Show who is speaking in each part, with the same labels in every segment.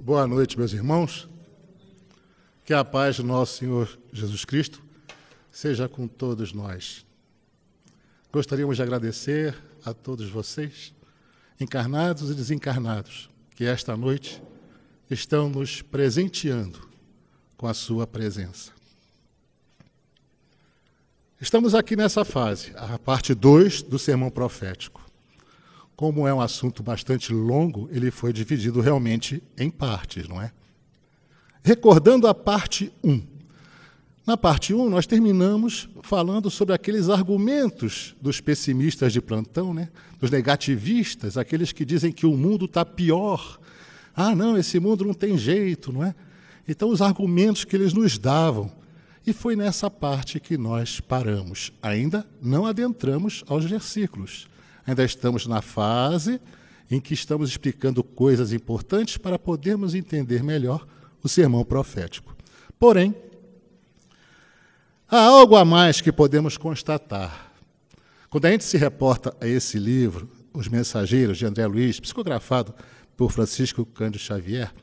Speaker 1: Boa noite, meus irmãos. Que a paz do nosso Senhor Jesus Cristo seja com todos nós. Gostaríamos de agradecer a todos vocês, encarnados e desencarnados, que esta noite estão nos presenteando com a sua presença. Estamos aqui nessa fase, a parte 2 do sermão profético. Como é um assunto bastante longo, ele foi dividido realmente em partes, não é? Recordando a parte 1. Na parte 1, nós terminamos falando sobre aqueles argumentos dos pessimistas de plantão, né? Dos negativistas, aqueles que dizem que o mundo está pior. Ah, não, esse mundo não tem jeito, não é? Então, os argumentos que eles nos davam. E foi nessa parte que nós paramos. Ainda não adentramos aos versículos. Ainda estamos na fase em que estamos explicando coisas importantes para podermos entender melhor o sermão profético. Porém, há algo a mais que podemos constatar. Quando a gente se reporta a esse livro, Os Mensageiros, de André Luiz, psicografado por Francisco Cândido Xavier,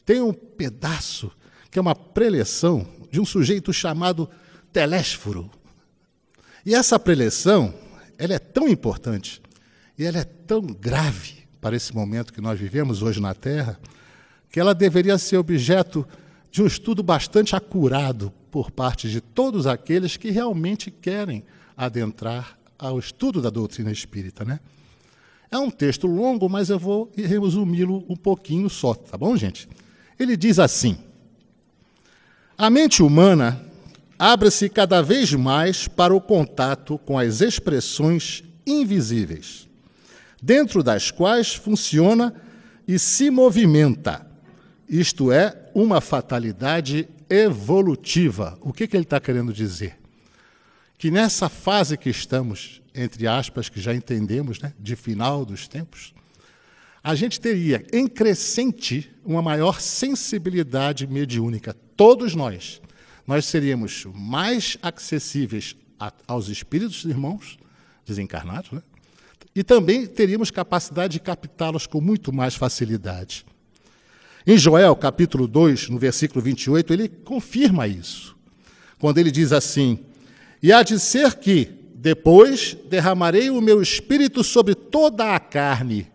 Speaker 1: tem um pedaço que é uma preleção de um sujeito chamado Telésforo. E essa preleção, ela é tão importante e ela é tão grave para esse momento que nós vivemos hoje na Terra, que ela deveria ser objeto de um estudo bastante acurado por parte de todos aqueles que realmente querem adentrar ao estudo da doutrina espírita, né? É um texto longo, mas eu vou resumi-lo um pouquinho só, tá bom, gente? Ele diz assim: a mente humana abre-se cada vez mais para o contato com as expressões invisíveis, dentro das quais funciona e se movimenta. Isto é, uma fatalidade evolutiva. O que ele está querendo dizer? Que nessa fase que estamos, entre aspas, que já entendemos, né, de final dos tempos, a gente teria em crescente uma maior sensibilidade mediúnica. Todos nós seríamos mais acessíveis aos espíritos irmãos desencarnados, né? E também teríamos capacidade de captá-los com muito mais facilidade. Em Joel, capítulo 2, no versículo 28, ele confirma isso, quando ele diz assim: e há de ser que, depois, derramarei o meu espírito sobre toda a carne,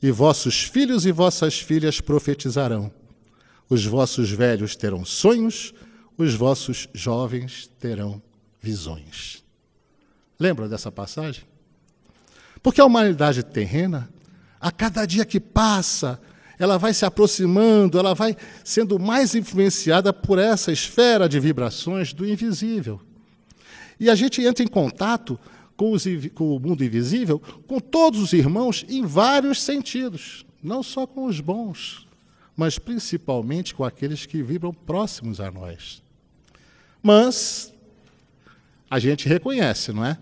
Speaker 1: e vossos filhos e vossas filhas profetizarão. Os vossos velhos terão sonhos, os vossos jovens terão visões. Lembra dessa passagem? Porque a humanidade terrena, a cada dia que passa, ela vai se aproximando, ela vai sendo mais influenciada por essa esfera de vibrações do invisível. E a gente entra em contato com o mundo invisível, com todos os irmãos, em vários sentidos. Não só com os bons, mas principalmente com aqueles que vibram próximos a nós. Mas a gente reconhece, não é?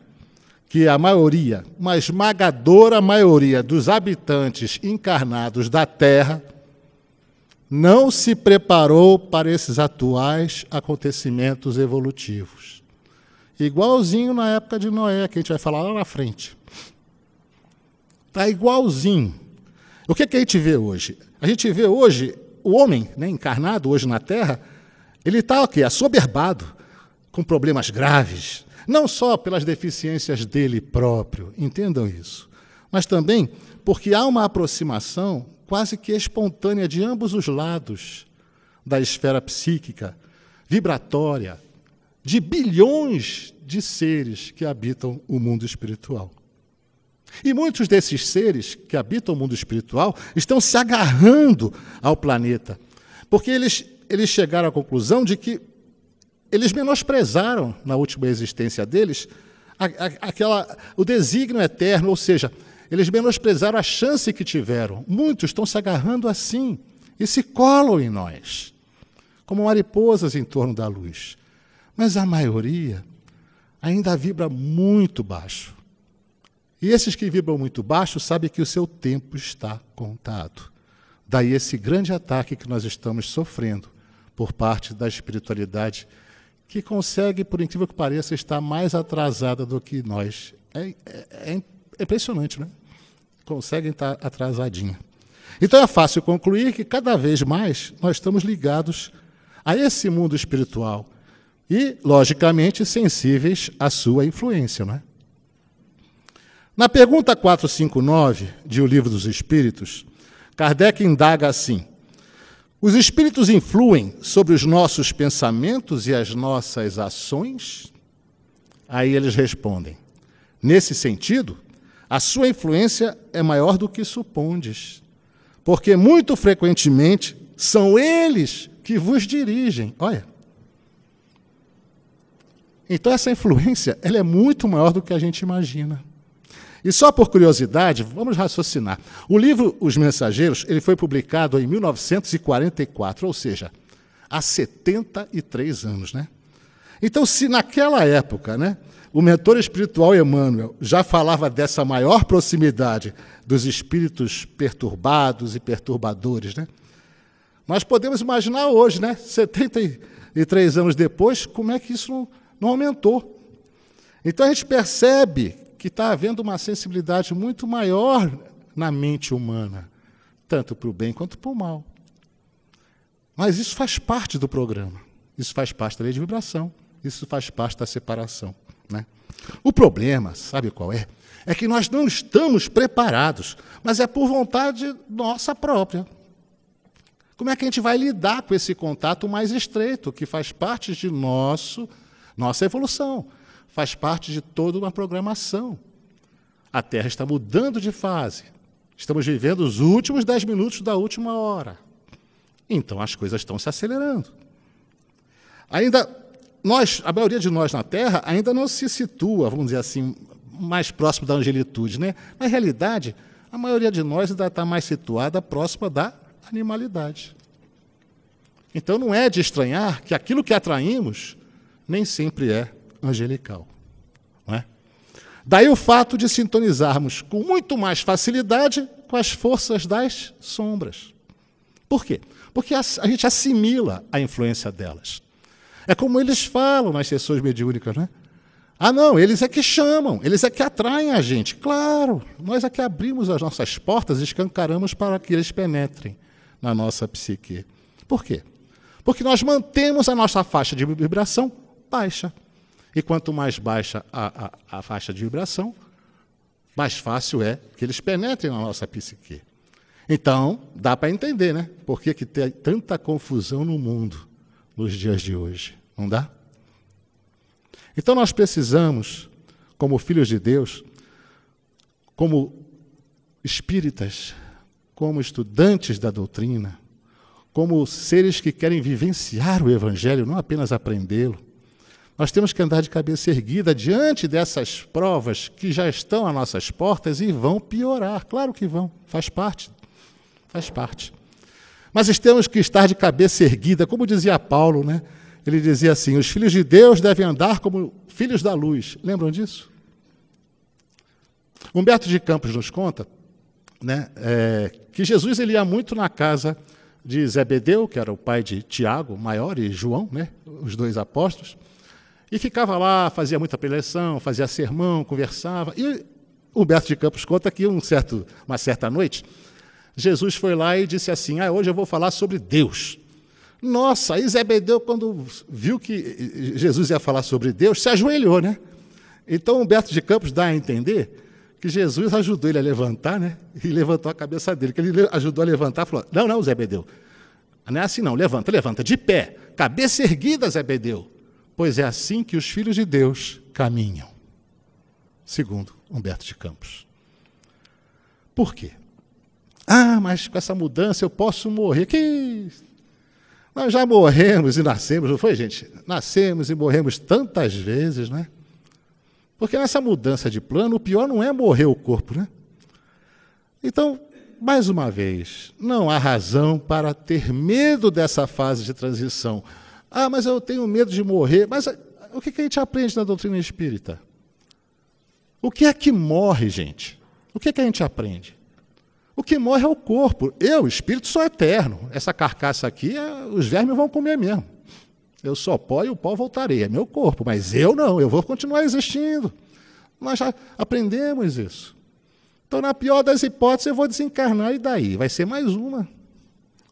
Speaker 1: Que a maioria, uma esmagadora maioria dos habitantes encarnados da Terra não se preparou para esses atuais acontecimentos evolutivos. Igualzinho na época de Noé, que a gente vai falar lá na frente. Está igualzinho. O que a gente vê hoje? A gente vê hoje o homem, né, encarnado hoje na Terra, ele está assoberbado, com problemas graves, não só pelas deficiências dele próprio, entendam isso, mas também porque há uma aproximação quase que espontânea de ambos os lados da esfera psíquica, vibratória, de bilhões de seres que habitam o mundo espiritual. E muitos desses seres que habitam o mundo espiritual estão se agarrando ao planeta, porque eles chegaram à conclusão de que eles menosprezaram, na última existência deles, o desígnio eterno, ou seja, eles menosprezaram a chance que tiveram. Muitos estão se agarrando assim e se colam em nós, como mariposas em torno da luz. Mas a maioria ainda vibra muito baixo. E esses que vibram muito baixo sabem que o seu tempo está contado. Daí esse grande ataque que nós estamos sofrendo por parte da espiritualidade, que consegue, por incrível que pareça, estar mais atrasada do que nós. É impressionante, né? Conseguem estar atrasadinha. Então é fácil concluir que cada vez mais nós estamos ligados a esse mundo espiritual e, logicamente, sensíveis à sua influência, não é? Na pergunta 459 de O Livro dos Espíritos, Kardec indaga assim: os espíritos influem sobre os nossos pensamentos e as nossas ações? Aí eles respondem: nesse sentido, a sua influência é maior do que supondes, porque muito frequentemente são eles que vos dirigem. Olha. Então essa influência ela é muito maior do que a gente imagina. E só por curiosidade, vamos raciocinar. O livro Os Mensageiros ele foi publicado em 1944, ou seja, há 73 anos. Né? Então, se naquela época, né, o mentor espiritual Emmanuel já falava dessa maior proximidade dos espíritos perturbados e perturbadores, né, nós podemos imaginar hoje, né, 73 anos depois, como é que isso não aumentou. Então, a gente percebe que está havendo uma sensibilidade muito maior na mente humana, tanto para o bem quanto para o mal. Mas isso faz parte do programa, isso faz parte da lei de vibração, isso faz parte da separação. Né? O problema, sabe qual é? É que nós não estamos preparados, mas é por vontade nossa própria. Como é que a gente vai lidar com esse contato mais estreito, que faz parte de nossa evolução? Faz parte de toda uma programação. A Terra está mudando de fase. Estamos vivendo os últimos 10 minutos da última hora. Então, as coisas estão se acelerando. A maioria de nós na Terra ainda não se situa, vamos dizer assim, mais próximo da angelitude. Né? Na realidade, a maioria de nós ainda está mais situada próxima da animalidade. Então, não é de estranhar que aquilo que atraímos nem sempre é angelical. Não é? Daí o fato de sintonizarmos com muito mais facilidade com as forças das sombras. Por quê? Porque a gente assimila a influência delas. É como eles falam nas sessões mediúnicas, né? Ah, não, eles é que chamam, eles é que atraem a gente. Claro, nós é que abrimos as nossas portas e escancaramos para que eles penetrem na nossa psique. Por quê? Porque nós mantemos a nossa faixa de vibração baixa. E quanto mais baixa a faixa de vibração, mais fácil é que eles penetrem na nossa psique. Então, dá para entender, né? Por que tem tanta confusão no mundo nos dias de hoje. Não dá? Então, nós precisamos, como filhos de Deus, como espíritas, como estudantes da doutrina, como seres que querem vivenciar o Evangelho, não apenas aprendê-lo, nós temos que andar de cabeça erguida diante dessas provas que já estão às nossas portas e vão piorar. Claro que vão, faz parte. Mas temos que estar de cabeça erguida, como dizia Paulo, né? Ele dizia assim: os filhos de Deus devem andar como filhos da luz. Lembram disso? Humberto de Campos nos conta, né, que Jesus ele ia muito na casa de Zebedeu, que era o pai de Tiago, maior, e João, né, os dois apóstolos, e ficava lá, fazia muita preleção, fazia sermão, conversava. E Humberto de Campos conta que uma certa noite, Jesus foi lá e disse assim: hoje eu vou falar sobre Deus. Nossa, aí Zebedeu, quando viu que Jesus ia falar sobre Deus, se ajoelhou, né? Então Humberto de Campos dá a entender que Jesus ajudou ele a levantar, né? E levantou a cabeça dele, que ele ajudou a levantar, falou: não, Zebedeu, não é assim não, levanta, de pé, cabeça erguida, Zebedeu, pois é assim que os filhos de Deus caminham, segundo Humberto de Campos. Por quê? Mas com essa mudança eu posso morrer. Que nós já morremos e nascemos, não foi, gente? Nascemos e morremos tantas vezes, né? Porque nessa mudança de plano, o pior não é morrer o corpo, né? Então, mais uma vez, não há razão para ter medo dessa fase de transição. Mas eu tenho medo de morrer. Mas o que a gente aprende na doutrina espírita? O que é que morre, gente? O que é que a gente aprende? O que morre é o corpo. Eu, o espírito, sou eterno. Essa carcaça aqui, os vermes vão comer mesmo. Eu sou pó e o pó voltarei. É meu corpo, mas eu não. Eu vou continuar existindo. Nós já aprendemos isso. Então, na pior das hipóteses, eu vou desencarnar e daí? Vai ser mais uma.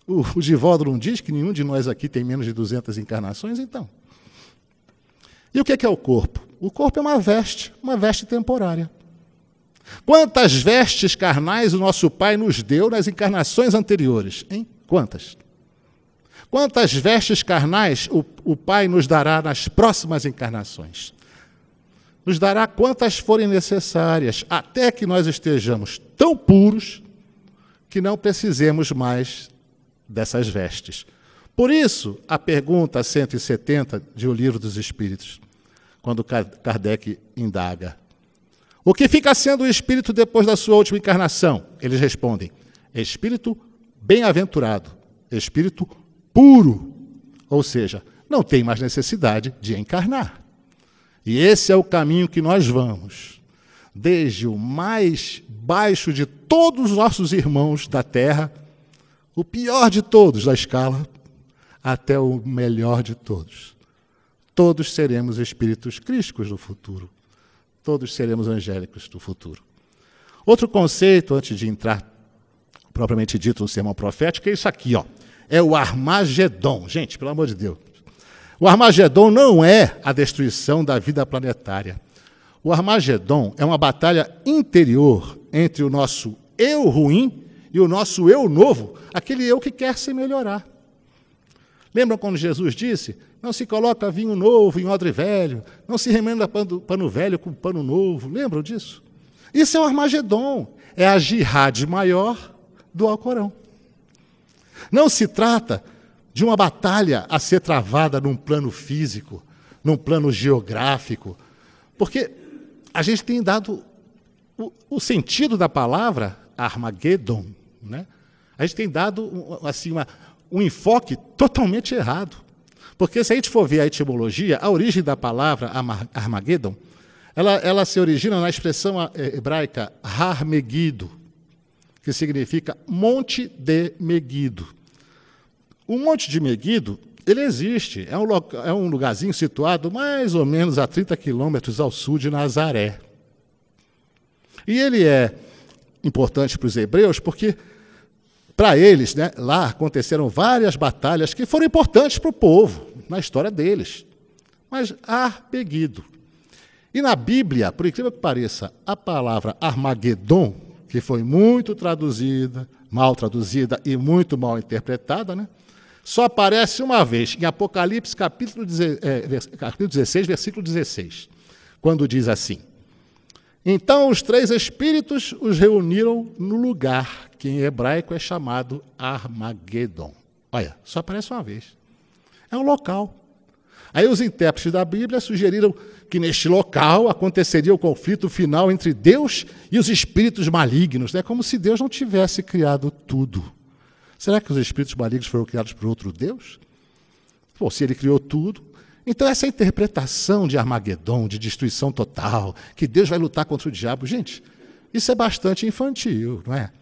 Speaker 1: O Divaldo não diz que nenhum de nós aqui tem menos de 200 encarnações, então. E o que é o corpo? O corpo é uma veste temporária. Quantas vestes carnais o nosso Pai nos deu nas encarnações anteriores? Hein? Quantas? Quantas vestes carnais o Pai nos dará nas próximas encarnações? Nos dará quantas forem necessárias, até que nós estejamos tão puros que não precisemos mais dessas vestes. Por isso, a pergunta 170 de O Livro dos Espíritos, quando Kardec indaga: o que fica sendo o espírito depois da sua última encarnação? Eles respondem: espírito bem-aventurado, espírito puro, ou seja, não tem mais necessidade de encarnar. E esse é o caminho que nós vamos, desde o mais baixo de todos os nossos irmãos da Terra, o pior de todos da escala, até o melhor de todos. Todos seremos espíritos crísticos no futuro. Todos seremos angélicos do futuro. Outro conceito, antes de entrar propriamente dito no sermão profético, é isso aqui, ó. É o Armagedon. Gente, pelo amor de Deus. O Armagedon não é a destruição da vida planetária. O Armagedon é uma batalha interior entre o nosso eu ruim e o nosso eu novo, aquele eu que quer se melhorar. Lembram quando Jesus disse: não se coloca vinho novo em odre velho, não se remenda pano velho com pano novo. Lembram disso? Isso é o Armagedon, é a jihad maior do Alcorão. Não se trata de uma batalha a ser travada num plano físico, num plano geográfico, porque a gente tem dado o sentido da palavra Armageddon, né? A gente tem dado assim, um enfoque totalmente errado. Porque se a gente for ver a etimologia, a origem da palavra Armageddon, ela se origina na expressão hebraica Har Megido, que significa monte de Megido. O monte de Megido, ele existe, é um lugarzinho situado mais ou menos a 30 quilômetros ao sul de Nazaré. E ele é importante para os hebreus porque, para eles, né, lá aconteceram várias batalhas que foram importantes para o povo, na história deles. Mas Armageddon. E na Bíblia, por incrível que pareça, a palavra Armagedon, que foi muito traduzida, mal traduzida e muito mal interpretada, né, só aparece uma vez, em Apocalipse, capítulo 16, versículo 16, quando diz assim: então os três espíritos os reuniram no lugar que em hebraico é chamado Armagedon. Olha, só aparece uma vez. É um local. Aí os intérpretes da Bíblia sugeriram que neste local aconteceria o conflito final entre Deus e os espíritos malignos, né? Como se Deus não tivesse criado tudo. Será que os espíritos malignos foram criados por outro Deus? Bom, se ele criou tudo, então essa interpretação de Armagedon, de destruição total, que Deus vai lutar contra o diabo, gente, isso é bastante infantil, não é?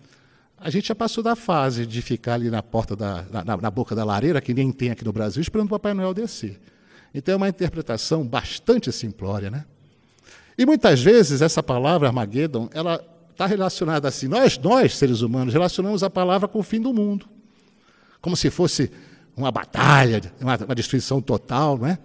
Speaker 1: A gente já passou da fase de ficar ali na porta na boca da lareira, que nem tem aqui no Brasil, esperando o Papai Noel descer. Então é uma interpretação bastante simplória, né? E muitas vezes essa palavra Armagedon, ela está relacionada assim. Nós, seres humanos, relacionamos a palavra com o fim do mundo. Como se fosse uma batalha, uma destruição total, não é?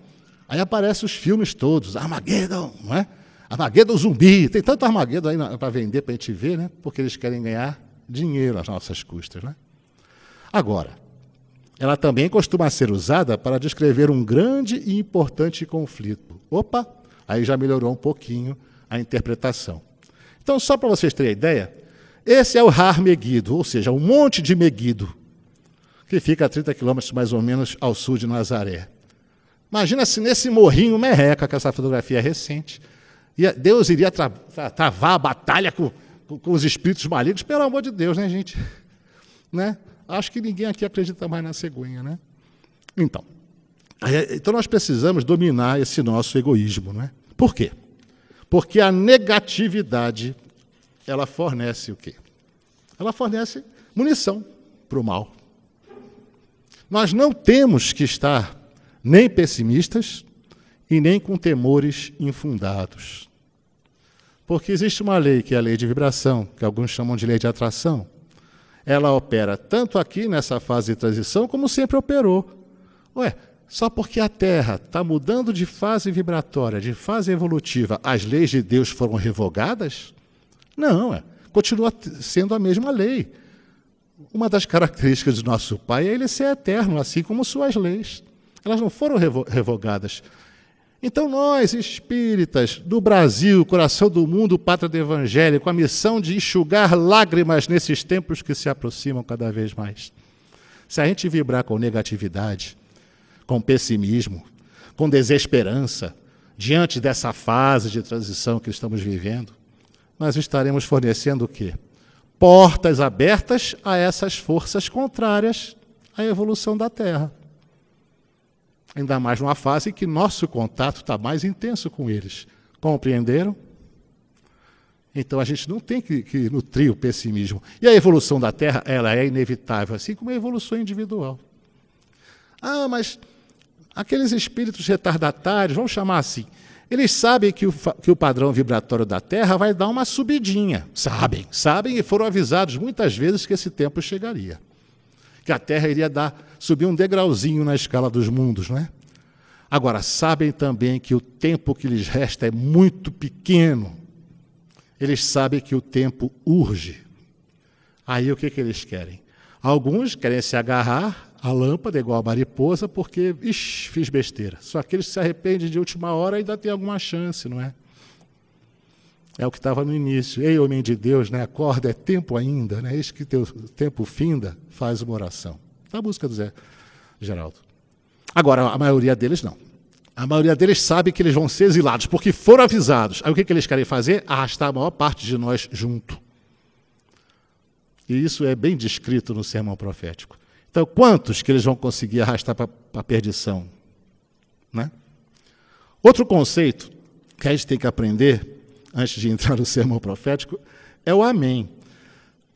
Speaker 1: Aí aparecem os filmes todos, Armagedon, não é? Armagedon zumbi. Tem tanto Armagedon aí para vender, para a gente ver, né? Porque eles querem ganhar dinheiro às nossas custas, né? Agora, ela também costuma ser usada para descrever um grande e importante conflito. Opa, aí já melhorou um pouquinho a interpretação. Então, só para vocês terem ideia, esse é o Har Megido, ou seja, um monte de Megido, que fica a 30 quilômetros mais ou menos ao sul de Nazaré. Imagina se nesse morrinho merreca, que essa fotografia é recente, Deus iria travar a batalha com os espíritos malignos. Pelo amor de Deus, né, gente? Né? Acho que ninguém aqui acredita mais na cegonha, né? Então nós precisamos dominar esse nosso egoísmo, não é? Por quê? Porque a negatividade, ela fornece o quê? Ela fornece munição para o mal. Nós não temos que estar nem pessimistas e nem com temores infundados. Porque existe uma lei, que é a lei de vibração, que alguns chamam de lei de atração. Ela opera tanto aqui nessa fase de transição, como sempre operou. Ué, só porque a Terra está mudando de fase vibratória, de fase evolutiva, as leis de Deus foram revogadas? Não, continua sendo a mesma lei. Uma das características do nosso Pai é ele ser eterno, assim como suas leis. Elas não foram revogadas. Então nós, espíritas do Brasil, coração do mundo, pátria do Evangelho, com a missão de enxugar lágrimas nesses tempos que se aproximam cada vez mais. Se a gente vibrar com negatividade, com pessimismo, com desesperança, diante dessa fase de transição que estamos vivendo, nós estaremos fornecendo o quê? Portas abertas a essas forças contrárias à evolução da Terra. Ainda mais numa fase em que nosso contato está mais intenso com eles. Compreenderam? Então a gente não tem que nutrir o pessimismo. E a evolução da Terra, ela é inevitável, assim como a evolução individual. Ah, mas aqueles espíritos retardatários, vamos chamar assim, eles sabem que o padrão vibratório da Terra vai dar uma subidinha. Sabem e foram avisados muitas vezes que esse tempo chegaria. Que a Terra iria subir um degrauzinho na escala dos mundos, não é? Agora, sabem também que o tempo que lhes resta é muito pequeno. Eles sabem que o tempo urge. Aí o que eles querem? Alguns querem se agarrar à lâmpada, igual a mariposa, porque, fiz besteira. Só aqueles que se arrependem de última hora ainda tem alguma chance, não é? É o que estava no início. Ei, homem de Deus, né? Acorda, é tempo ainda, né? Eis que teu tempo finda, faz uma oração. Na música do Zé Geraldo. Agora, a maioria deles não. A maioria deles sabe que eles vão ser exilados, porque foram avisados. Aí o que eles querem fazer? Arrastar a maior parte de nós junto. E isso é bem descrito no sermão profético. Então, quantos que eles vão conseguir arrastar para a perdição? Né? Outro conceito que a gente tem que aprender, antes de entrar no sermão profético, é o amém.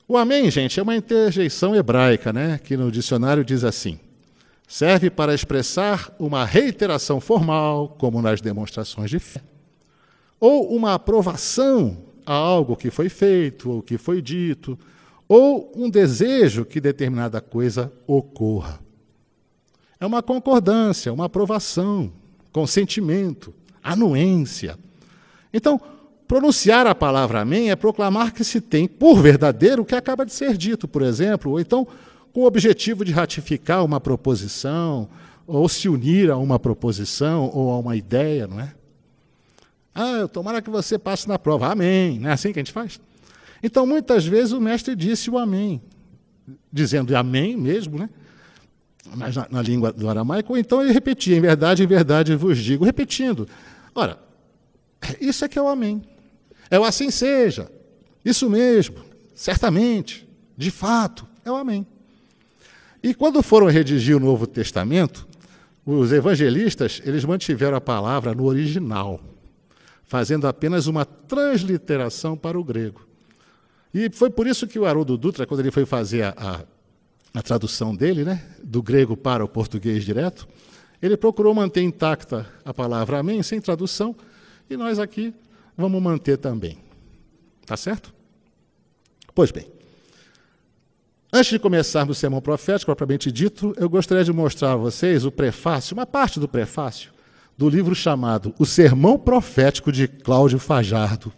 Speaker 1: O amém, gente, é uma interjeição hebraica, né, que no dicionário diz assim: serve para expressar uma reiteração formal, como nas demonstrações de fé, ou uma aprovação a algo que foi feito, ou que foi dito, ou um desejo que determinada coisa ocorra. É uma concordância, uma aprovação, consentimento, anuência. Então, pronunciar a palavra amém é proclamar que se tem por verdadeiro o que acaba de ser dito, por exemplo, ou então com o objetivo de ratificar uma proposição, ou se unir a uma proposição ou a uma ideia, não é? Tomara que você passe na prova. Amém. Não é assim que a gente faz? Então, muitas vezes o mestre disse o amém, dizendo amém mesmo, né? Mas na língua do aramaico, ou então ele repetia, em verdade vos digo, repetindo. Ora, isso é que é o amém. É o assim seja, isso mesmo, certamente, de fato, é o amém. E quando foram redigir o Novo Testamento, os evangelistas, eles mantiveram a palavra no original, fazendo apenas uma transliteração para o grego. E foi por isso que o Haroldo Dutra, quando ele foi fazer a tradução dele, né, do grego para o português direto, ele procurou manter intacta a palavra amém, sem tradução, e nós aqui vamos manter também. Tá certo? Pois bem, antes de começarmos o sermão profético, propriamente dito, eu gostaria de mostrar a vocês o prefácio, uma parte do prefácio, do livro chamado O Sermão Profético de Cláudio Fajardo.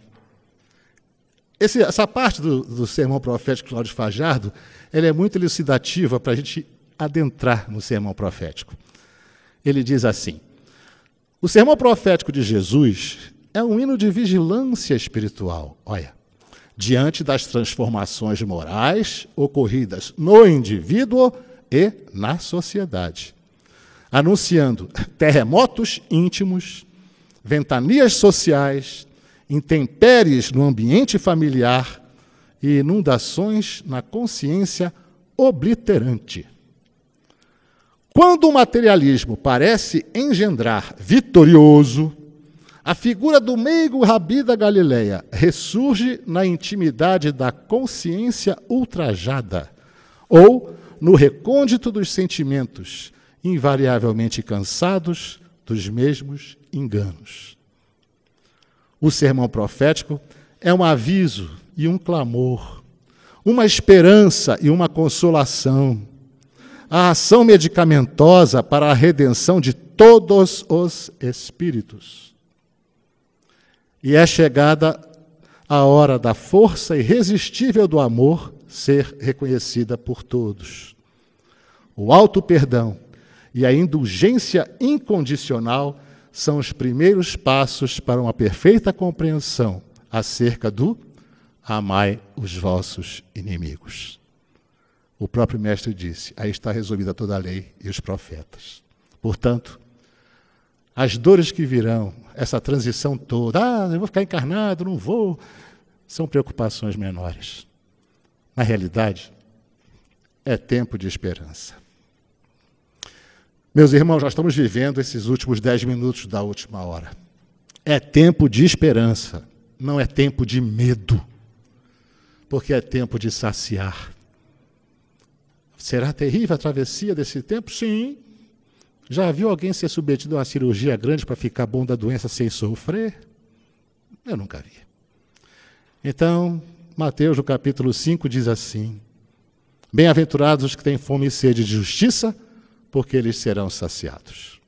Speaker 1: Essa parte do sermão profético de Cláudio Fajardo, ela é muito elucidativa para a gente adentrar no sermão profético. Ele diz assim: o sermão profético de Jesus é um hino de vigilância espiritual, olha, diante das transformações morais ocorridas no indivíduo e na sociedade, anunciando terremotos íntimos, ventanias sociais, intempéries no ambiente familiar e inundações na consciência obliterante. Quando o materialismo parece engendrar vitorioso, a figura do meigo Rabi da Galileia ressurge na intimidade da consciência ultrajada ou no recôndito dos sentimentos, invariavelmente cansados dos mesmos enganos. O sermão profético é um aviso e um clamor, uma esperança e uma consolação, a ação medicamentosa para a redenção de todos os espíritos. E é chegada a hora da força irresistível do amor ser reconhecida por todos. O alto perdão e a indulgência incondicional são os primeiros passos para uma perfeita compreensão acerca do amai os vossos inimigos. O próprio mestre disse, aí está resolvida toda a lei e os profetas. Portanto, as dores que virão, essa transição toda, eu vou ficar encarnado, não vou, são preocupações menores. Na realidade, é tempo de esperança. Meus irmãos, nós estamos vivendo esses últimos 10 minutos da última hora. É tempo de esperança, não é tempo de medo, porque é tempo de saciar. Será terrível a travessia desse tempo? Sim. Já viu alguém ser submetido a uma cirurgia grande para ficar bom da doença sem sofrer? Eu nunca vi. Então, Mateus, no capítulo 5, diz assim: bem-aventurados os que têm fome e sede de justiça, porque eles serão saciados.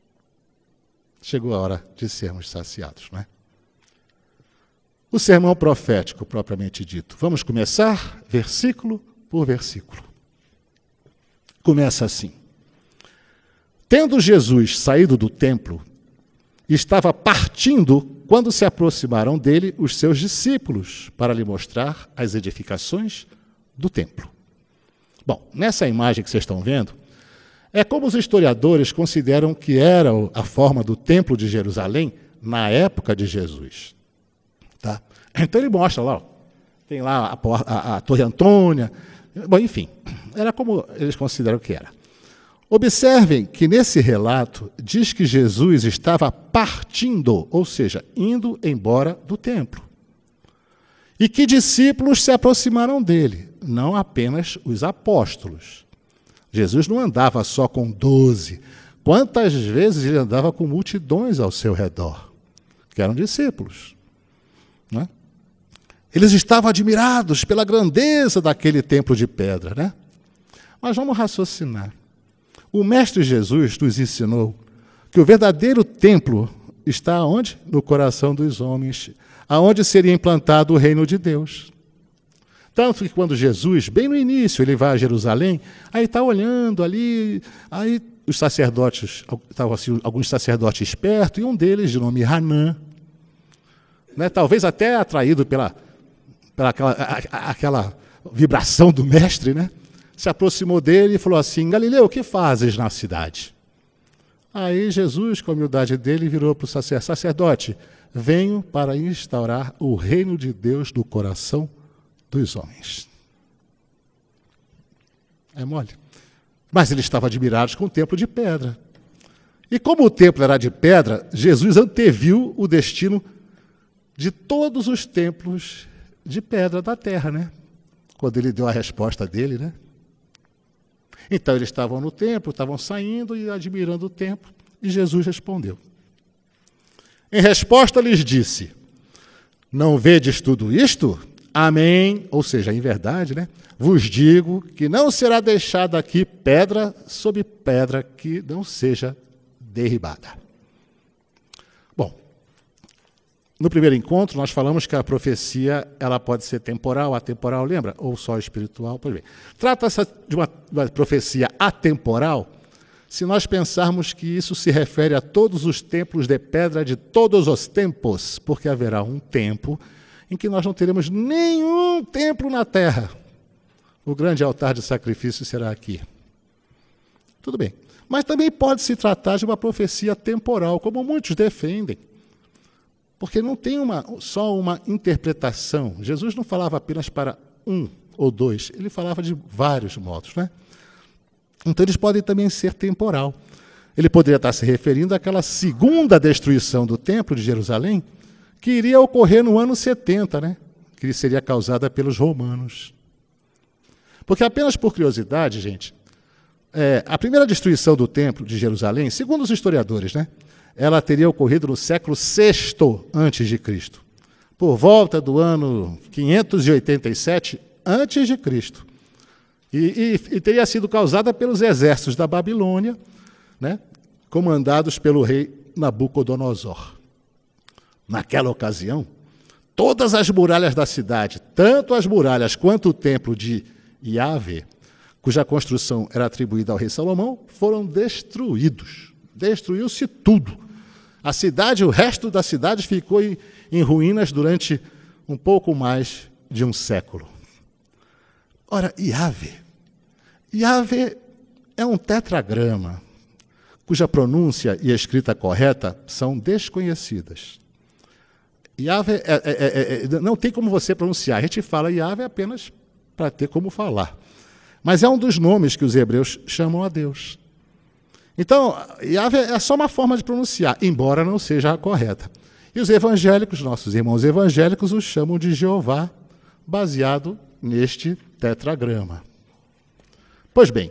Speaker 1: Chegou a hora de sermos saciados, não é? O sermão profético, propriamente dito. Vamos começar versículo por versículo. Começa assim. Tendo Jesus saído do templo, estava partindo quando se aproximaram dele os seus discípulos para lhe mostrar as edificações do templo. Bom, nessa imagem que vocês estão vendo, é como os historiadores consideram que era a forma do templo de Jerusalém na época de Jesus. Tá? Então ele mostra lá, ó, tem lá a Torre Antônia, bom, enfim, era como eles consideram que era. Observem que nesse relato diz que Jesus estava partindo, ou seja, indo embora do templo. E que discípulos se aproximaram dele, não apenas os apóstolos. Jesus não andava só com 12. Quantas vezes ele andava com multidões ao seu redor, que eram discípulos, né? Eles estavam admirados pela grandeza daquele templo de pedra, né? Mas vamos raciocinar. O Mestre Jesus nos ensinou que o verdadeiro templo está onde? No coração dos homens, aonde seria implantado o reino de Deus. Tanto que quando Jesus, bem no início, ele vai a Jerusalém, aí está olhando ali, aí os sacerdotes, estavam assim, alguns sacerdotes espertos, e um deles, de nome Hanã, né, talvez até atraído pela aquela vibração do mestre, né, se aproximou dele e falou assim: Galileu, o que fazes na cidade? Aí Jesus, com a humildade dele, virou para o sacerdote: venho para instaurar o reino de Deus no coração dos homens. É mole. Mas eles estavam admirados com o templo de pedra. E como o templo era de pedra, Jesus anteviu o destino de todos os templos de pedra da terra, né? Quando ele deu a resposta dele, né? Então eles estavam no templo, estavam saindo e admirando o templo, e Jesus respondeu. Em resposta lhes disse: não vedes tudo isto? Amém, ou seja, em verdade, né? Vos digo que não será deixada aqui pedra sobre pedra que não seja derribada. Bom, no primeiro encontro nós falamos que a profecia ela pode ser temporal, atemporal, lembra? Ou só espiritual, por bem. Trata-se de uma profecia atemporal se nós pensarmos que isso se refere a todos os templos de pedra de todos os tempos, porque haverá um tempo em que nós não teremos nenhum templo na terra. O grande altar de sacrifício será aqui. Tudo bem. Mas também pode se tratar de uma profecia temporal, como muitos defendem. Porque não tem só uma interpretação. Jesus não falava apenas para um ou dois, ele falava de vários modos, né? Então eles podem também ser temporal. Ele poderia estar se referindo àquela segunda destruição do templo de Jerusalém, que iria ocorrer no ano 70, né? Que seria causada pelos romanos. Porque apenas por curiosidade, gente, a primeira destruição do templo de Jerusalém, segundo os historiadores, né? Ela teria ocorrido no século VI a.C., por volta do ano 587 antes de Cristo. E teria sido causada pelos exércitos da Babilônia, né, comandados pelo rei Nabucodonosor. Naquela ocasião, todas as muralhas da cidade, tanto as muralhas quanto o templo de Yahvé, cuja construção era atribuída ao rei Salomão, foram destruídos. Destruiu-se tudo. A cidade, o resto da cidade ficou em ruínas durante um pouco mais de um século. Ora, Yahvé. Yahvé é um tetragrama, cuja pronúncia e escrita correta são desconhecidas. Yahvé não tem como você pronunciar. A gente fala Yahvé apenas para ter como falar. Mas é um dos nomes que os hebreus chamam a Deus. Então, Yahvé é só uma forma de pronunciar, embora não seja a correta. E os evangélicos, nossos irmãos evangélicos, os chamam de Jeová, baseado neste tetragrama. Pois bem,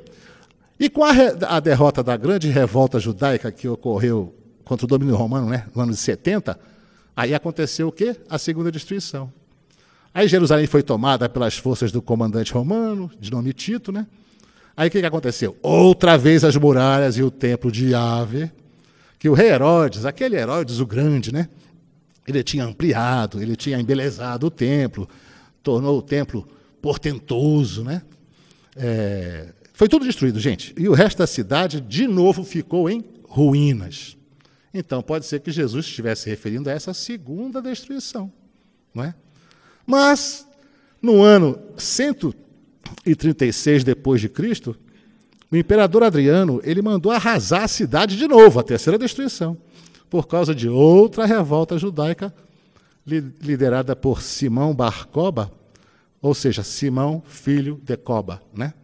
Speaker 1: e com a derrota da grande revolta judaica que ocorreu contra o domínio romano, né, no ano de 70, aí aconteceu o quê? A segunda destruição. Aí Jerusalém foi tomada pelas forças do comandante romano, de nome Tito, né? Aí o que aconteceu? Outra vez as muralhas e o templo de Yahvé, que o rei Herodes, aquele Herodes o Grande, né? Ele tinha ampliado, ele tinha embelezado o templo, tornou o templo portentoso, né? Foi tudo destruído, gente. E o resto da cidade, de novo, ficou em ruínas. Então, pode ser que Jesus estivesse referindo a essa segunda destruição, não é? Mas, no ano 136 depois de Cristo, o imperador Adriano ele mandou arrasar a cidade de novo, a terceira destruição, por causa de outra revolta judaica liderada por Simão Bar Coba, ou seja, Simão, filho de Coba, né?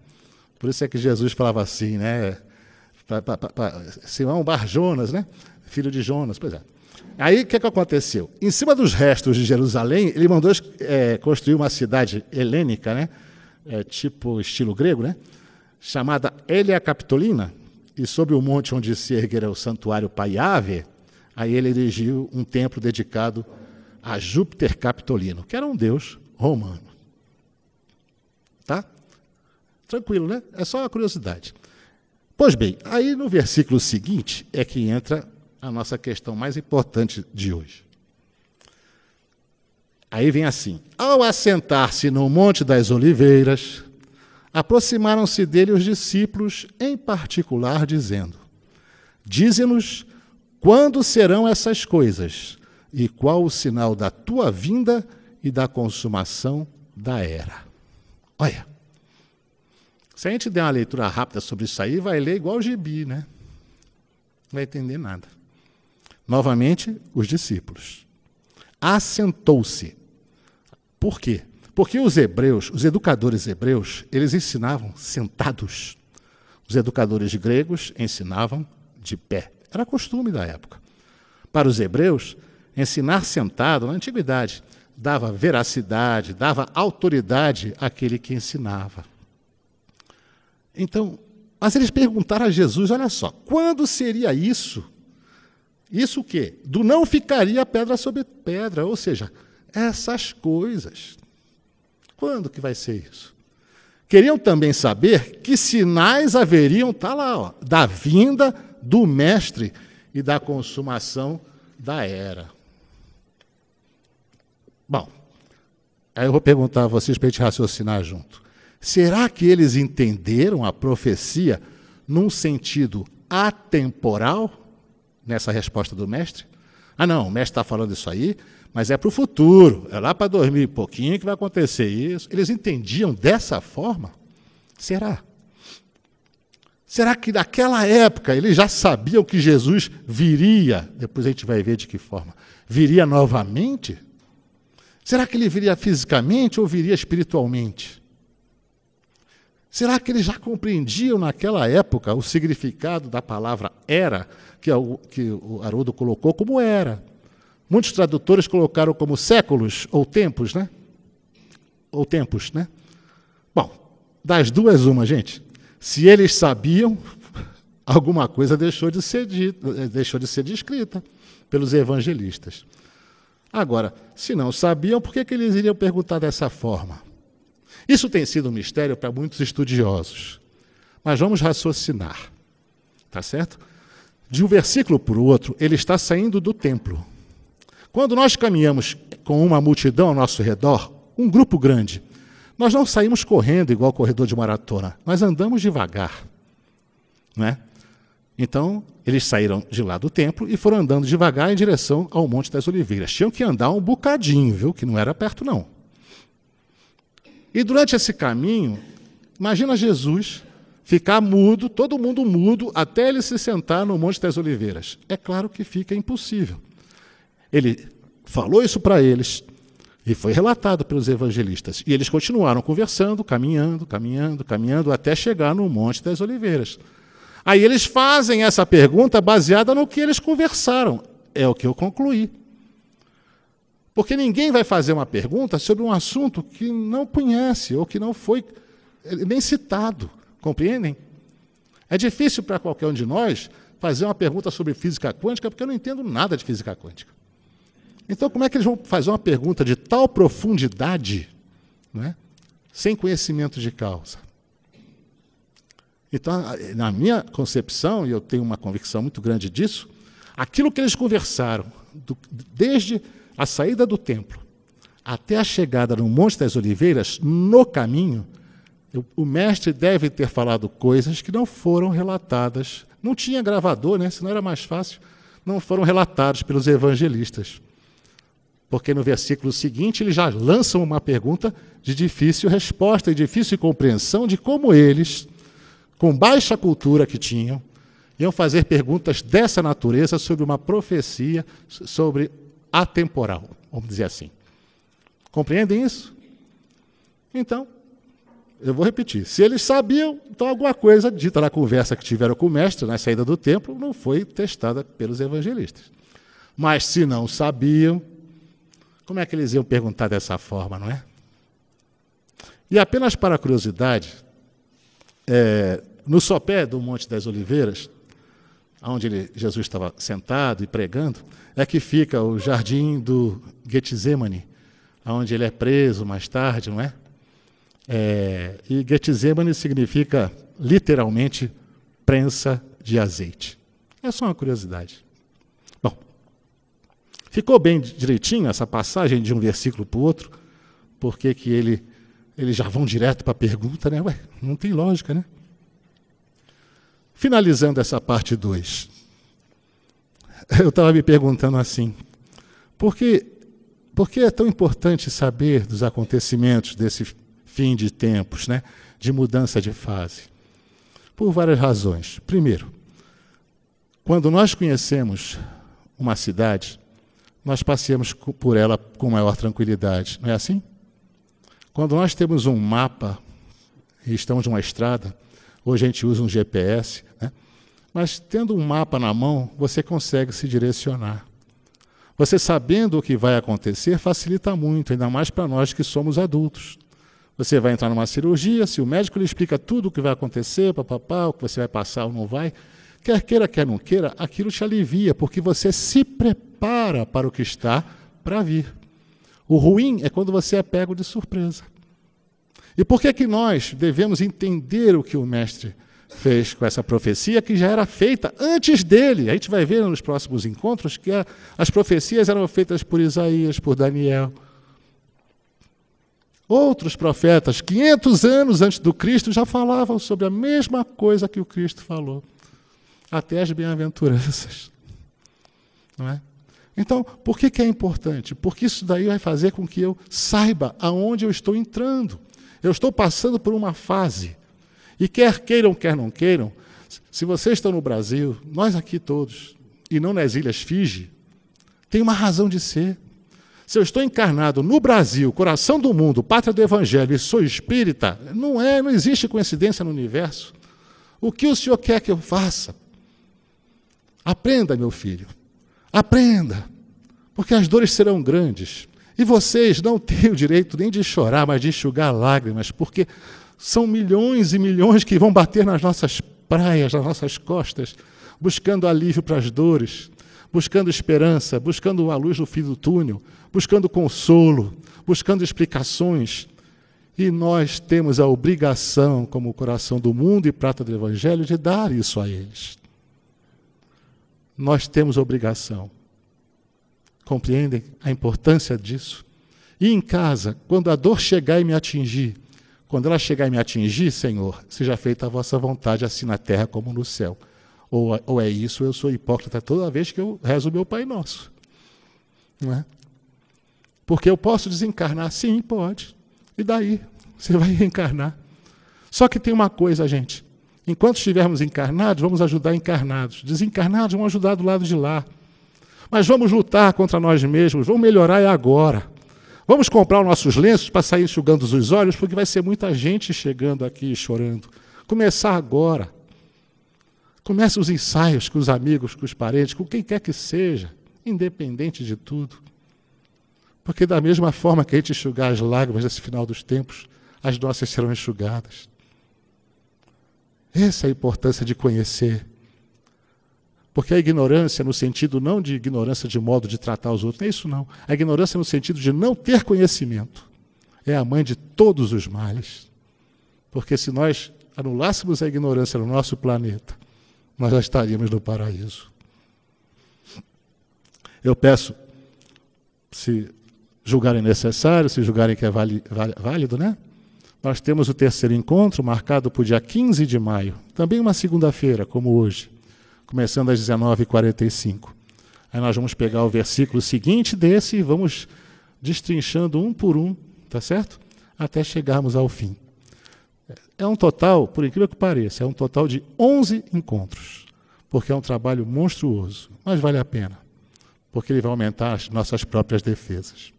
Speaker 1: Por isso é que Jesus falava assim, né? Simão Bar Jonas, né? Filho de Jonas, pois é. Aí o que aconteceu? Em cima dos restos de Jerusalém, ele mandou construir uma cidade helênica, né? Tipo estilo grego, né? Chamada Hélia Capitolina, e sobre o monte onde se erguera o santuário para Yahvé, aí ele erigiu um templo dedicado a Júpiter Capitolino, que era um deus romano. Tá? Tranquilo, né? É só uma curiosidade. Pois bem, aí no versículo seguinte é que entra a nossa questão mais importante de hoje. Aí vem assim: ao assentar-se no Monte das Oliveiras, aproximaram-se dele os discípulos, em particular, dizendo: dize-nos quando serão essas coisas, e qual o sinal da tua vinda e da consumação da era. Olha, se a gente der uma leitura rápida sobre isso aí, vai ler igual o gibi, né? Não vai entender nada. Novamente, os discípulos. Assentou-se. Por quê? Porque os hebreus, os educadores hebreus, eles ensinavam sentados. Os educadores gregos ensinavam de pé. Era costume da época. Para os hebreus, ensinar sentado, na antiguidade, dava veracidade, dava autoridade àquele que ensinava. Então, mas eles perguntaram a Jesus, olha só, quando seria isso? Isso o quê? Do não ficaria pedra sobre pedra, ou seja, essas coisas. Quando que vai ser isso? Queriam também saber que sinais haveriam, está lá, ó, da vinda do Mestre e da consumação da era. Bom, aí eu vou perguntar a vocês para a gente raciocinar junto. Será que eles entenderam a profecia num sentido atemporal, nessa resposta do Mestre? Ah, não, o Mestre está falando isso aí, mas é para o futuro, é lá para 2000 e pouquinho que vai acontecer isso. Eles entendiam dessa forma? Será? Será que naquela época eles já sabiam que Jesus viria? Depois a gente vai ver de que forma. Viria novamente? Será que ele viria fisicamente ou viria espiritualmente? Será que eles já compreendiam naquela época o significado da palavra era, que o Haroldo colocou como era? Muitos tradutores colocaram como séculos ou tempos, né? Ou tempos, né? Bom, das duas uma, gente. Se eles sabiam, alguma coisa deixou de ser dita, deixou de ser descrita pelos evangelistas. Agora, se não sabiam, por que eles iriam perguntar dessa forma? Isso tem sido um mistério para muitos estudiosos. Mas vamos raciocinar. Tá certo? De um versículo para o outro, ele está saindo do templo. Quando nós caminhamos com uma multidão ao nosso redor, um grupo grande, nós não saímos correndo igual corredor de maratona, nós andamos devagar. Não é? Então, eles saíram de lá do templo e foram andando devagar em direção ao Monte das Oliveiras. Tinham que andar um bocadinho, viu? Que não era perto, não. E durante esse caminho, imagina Jesus ficar mudo, todo mundo mudo, até ele se sentar no Monte das Oliveiras. É claro que fica impossível. Ele falou isso para eles e foi relatado pelos evangelistas. E eles continuaram conversando, caminhando, até chegar no Monte das Oliveiras. Aí eles fazem essa pergunta baseada no que eles conversaram. É o que eu concluí. Porque ninguém vai fazer uma pergunta sobre um assunto que não conhece ou que não foi nem citado. Compreendem? É difícil para qualquer um de nós fazer uma pergunta sobre física quântica, porque eu não entendo nada de física quântica. Então, como é que eles vão fazer uma pergunta de tal profundidade, não é? Sem conhecimento de causa? Então, na minha concepção, e eu tenho uma convicção muito grande disso, aquilo que eles conversaram, desde a saída do templo até a chegada no Monte das Oliveiras, no caminho, o mestre deve ter falado coisas que não foram relatadas. Não tinha gravador, né? Senão era mais fácil. Não foram relatados pelos evangelistas. Porque no versículo seguinte eles já lançam uma pergunta de difícil resposta e difícil compreensão de como eles, com baixa cultura que tinham, iam fazer perguntas dessa natureza sobre uma profecia sobre atemporal, vamos dizer assim. Compreendem isso? Então, eu vou repetir. Se eles sabiam, então alguma coisa dita na conversa que tiveram com o mestre, na saída do templo, não foi testada pelos evangelistas. Mas se não sabiam, como é que eles iam perguntar dessa forma, não é? E apenas para curiosidade, no sopé do Monte das Oliveiras, onde Jesus estava sentado e pregando, é que fica o jardim do Getsemane, onde ele é preso mais tarde, não é? E Getsemane significa, literalmente, prensa de azeite. É só uma curiosidade. Bom, ficou bem direitinho essa passagem de um versículo para o outro, porque que eles já vão direto para a pergunta, né? Ué, não tem lógica, né? Finalizando essa parte 2, eu estava me perguntando assim, por que é tão importante saber dos acontecimentos desse fim de tempos, né? De mudança de fase? Por várias razões. Primeiro, quando nós conhecemos uma cidade, nós passeamos por ela com maior tranquilidade, não é assim? Quando nós temos um mapa e estamos numa estrada, hoje a gente usa um GPS, né? Mas tendo um mapa na mão, você consegue se direcionar. Você sabendo o que vai acontecer facilita muito, ainda mais para nós que somos adultos. Você vai entrar numa cirurgia, se o médico lhe explica tudo o que vai acontecer, papapá, o que você vai passar ou não vai, quer queira, quer não queira, aquilo te alivia, porque você se prepara para o que está para vir. O ruim é quando você é pego de surpresa. E por que nós devemos entender o que o mestre fez com essa profecia que já era feita antes dele? A gente vai ver nos próximos encontros que as profecias eram feitas por Isaías, por Daniel. Outros profetas, 500 anos antes do Cristo, já falavam sobre a mesma coisa que o Cristo falou. Até as bem-aventuranças. Não é? Então, por que é importante? Porque isso daí vai fazer com que eu saiba aonde eu estou entrando. Eu estou passando por uma fase. E quer queiram, quer não queiram, se vocês estão no Brasil, nós aqui todos, e não nas Ilhas Fiji, tem uma razão de ser. Se eu estou encarnado no Brasil, coração do mundo, pátria do Evangelho, e sou espírita, não existe coincidência no universo. O que o Senhor quer que eu faça? Aprenda, meu filho, aprenda, porque as dores serão grandes. E vocês não têm o direito nem de chorar, mas de enxugar lágrimas, porque são milhões e milhões que vão bater nas nossas praias, nas nossas costas, buscando alívio para as dores, buscando esperança, buscando a luz no fim do túnel, buscando consolo, buscando explicações. E nós temos a obrigação, como o coração do mundo e prata do Evangelho, de dar isso a eles. Nós temos a obrigação. Compreendem a importância disso? E em casa, quando a dor chegar e me atingir, quando ela chegar e me atingir, Senhor, seja feita a vossa vontade, assim na terra como no céu. Ou é isso, eu sou hipócrita toda vez que eu rezo o meu Pai Nosso. Não é? Porque eu posso desencarnar? Sim, pode. E daí? Você vai reencarnar. Só que tem uma coisa, gente. Enquanto estivermos encarnados, vamos ajudar encarnados. Desencarnados, vamos ajudar do lado de lá. Mas vamos lutar contra nós mesmos, vamos melhorar agora. Vamos comprar os nossos lenços para sair enxugando os olhos, porque vai ser muita gente chegando aqui chorando. Começar agora. Comece os ensaios com os amigos, com os parentes, com quem quer que seja, independente de tudo. Porque da mesma forma que a gente enxugar as lágrimas nesse final dos tempos, as nossas serão enxugadas. Essa é a importância de conhecer. Porque a ignorância, no sentido não de ignorância de modo de tratar os outros, não é isso não. A ignorância no sentido de não ter conhecimento é a mãe de todos os males. Porque se nós anulássemos a ignorância no nosso planeta, nós já estaríamos no paraíso. Eu peço, se julgarem necessário, se julgarem que é válido, né? Nós temos o terceiro encontro marcado para o dia 15 de maio, também uma segunda-feira, como hoje, começando às 19h45. Aí nós vamos pegar o versículo seguinte desse e vamos destrinchando um por um, tá certo? Até chegarmos ao fim. É um total, por incrível que pareça, é um total de 11 encontros, porque é um trabalho monstruoso, mas vale a pena, porque ele vai aumentar as nossas próprias defesas.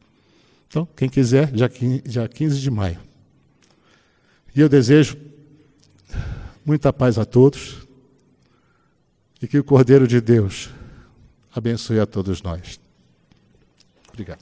Speaker 1: Então, quem quiser, dia 15 de maio. E eu desejo muita paz a todos e que o Cordeiro de Deus abençoe a todos nós. Obrigado.